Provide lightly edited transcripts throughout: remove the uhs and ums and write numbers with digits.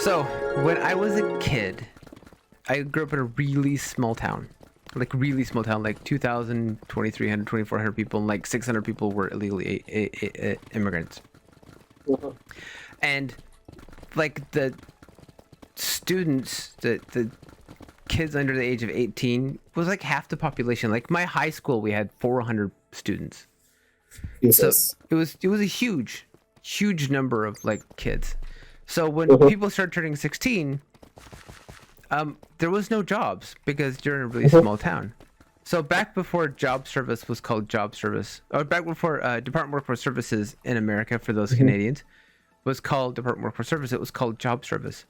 So, when I was a kid, I grew up in a really small town. Like, really small town, like 2,000, 2,300, 2,400 people, and like 600 people were illegally immigrants. Mhm. And, like, the students, the kids under the age of 18 was like half the population. Like, my high school, we had 400 students. So, Jesus. it was a huge number of, like, kids. So when Mhm. people started turning 16, there was no jobs because you're in a really Mhm. small town. So back before job service was called job service, or back before Department of Workforce Services in America for those Canadians was called Department of Workforce Service, it was called job service.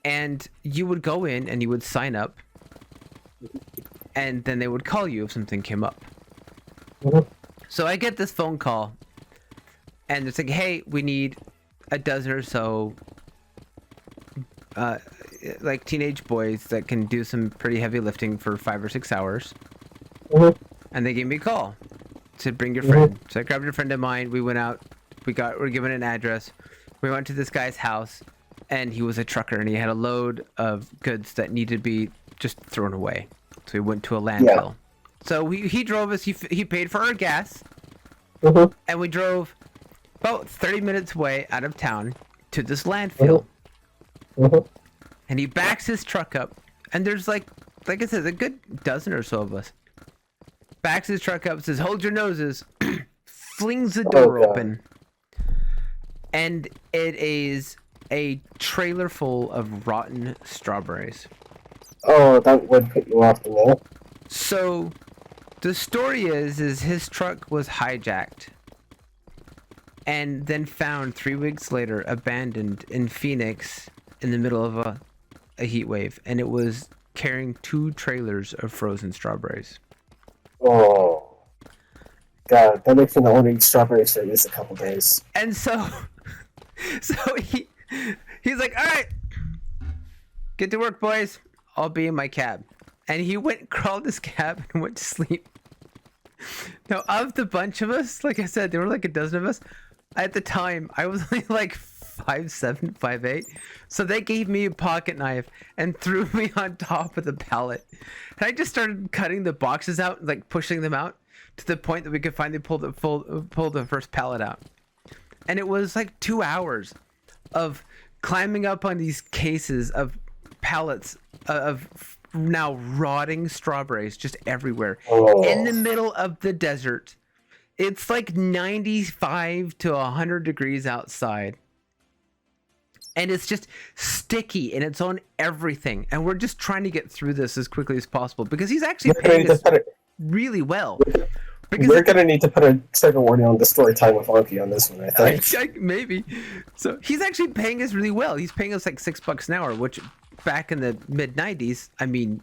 And you would go in and you would sign up, and then they would call you if something came up. Mhm. So I get this phone call, and it's like, hey, we need a dozen or so like teenage boys that can do some pretty heavy lifting for 5 or 6 hours. Mhm. And they gave me a call to bring your Mhm. friend. So I grabbed a friend of mine. We went out. We're given an address. We went to this guy's house, and he was a trucker, and he had a load of goods that needed to be just thrown away. So we went to a landfill. So he drove us. He paid for our gas, Mhm. and we drove about 30 minutes away out of town to this landfill. Mhm. And he backs his truck up, and there's like I said, a good dozen or so of us. Backs his truck up, says, "Hold your noses," flings the door God. open, and it is a trailer full of rotten strawberries. Oh, that would put you off the wall. So, the story is his truck was hijacked, and then found 3 weeks later, abandoned in Phoenix, in the middle of a heat wave, and it was carrying 2 trailers of frozen strawberries. Oh, God, that makes me want to eat strawberries for at least a couple days. And so he's like, all right, get to work, boys. I'll be in my cab. And he crawled his cab and went to sleep. Now, of the bunch of us, like I said, there were like a dozen of us. At the time, I was only like 5'7", 5'8". So they gave me a pocket knife and threw me on top of the pallet. And I just started cutting the boxes out, like pushing them out to the point that we could finally pull the first pallet out. And it was like 2 hours of climbing up on these cases of pallets of now rotting strawberries just everywhere in the Oh, middle of the desert. It's like 95 to 100 degrees outside. And it's just sticky and it's on everything. And we're just trying to get through this as quickly as possible because he's actually we're gonna need paying to us put it. really well. Because We're gonna need to put a second warning on the Storytime with Enki on this one, I think. maybe. So he's actually paying us really well. He's paying us like $6 an hour, which back in the mid 90s, I mean,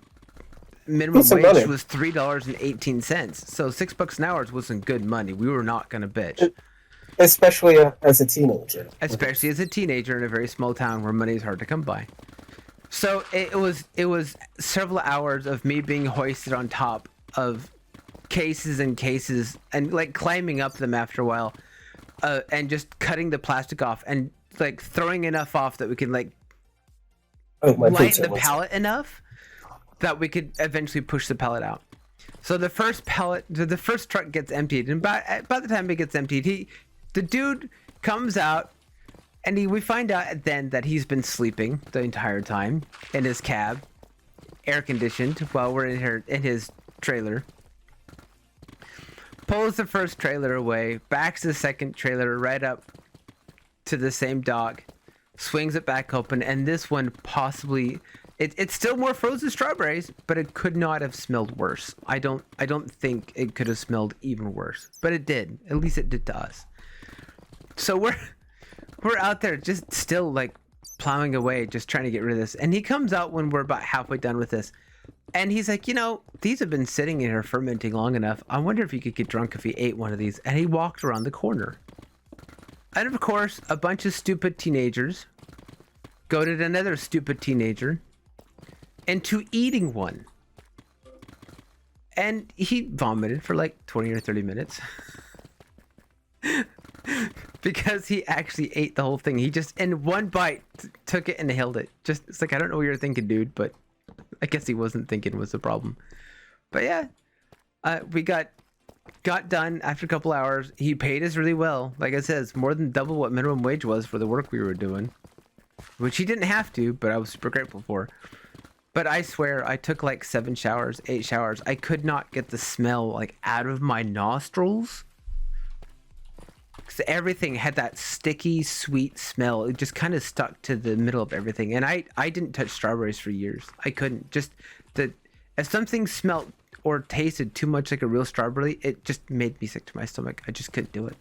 minimum Decent wage money. was $3.18. So $6 an hour wasn't good money. We were not gonna bitch, Especially as a teenager. especially as a teenager in a very small town where money is hard to come by. So it was several hours of me being hoisted on top of cases and cases and like climbing up them after a while, and just cutting the plastic off and like throwing enough off that we could like Oh, my lighten pizza the was- pallet enough that we could eventually push the pallet out. So the first truck gets emptied, and by the time it gets emptied, the dude comes out, and we find out then that he's been sleeping the entire time in his cab, air conditioned, while we're in his trailer. Pulls the first trailer away, backs the second trailer right up to the same dock, swings it back open, and this one possibly it's still more frozen strawberries, but it could not have smelled worse. I don't think it could have smelled even worse, but it did. At least it did to us. So we're out there just still like plowing away, just trying to get rid of this. And he comes out when we're about halfway done with this. And he's like, these have been sitting in here fermenting long enough. I wonder if he could get drunk if he ate one of these. And he walked around the corner. And of course, a bunch of stupid teenagers goaded another stupid teenager into eating one. And he vomited for like 20 or 30 minutes. because he actually ate the whole thing. He just in one bite took it and inhaled it. Just it's like I don't know what you're thinking, dude, but I guess he wasn't thinking was the problem. But yeah, we got done after a couple hours. He paid us really well. Like I said, it's more than double what minimum wage was for the work we were doing, which he didn't have to, but I was super grateful for. But I swear, I took like 8 showers. I could not get the smell like out of my nostrils. Because everything had that sticky, sweet smell. It just kind of stuck to the middle of everything. And I didn't touch strawberries for years. I couldn't. Just if something smelled or tasted too much like a real strawberry, it just made me sick to my stomach. I just couldn't do it.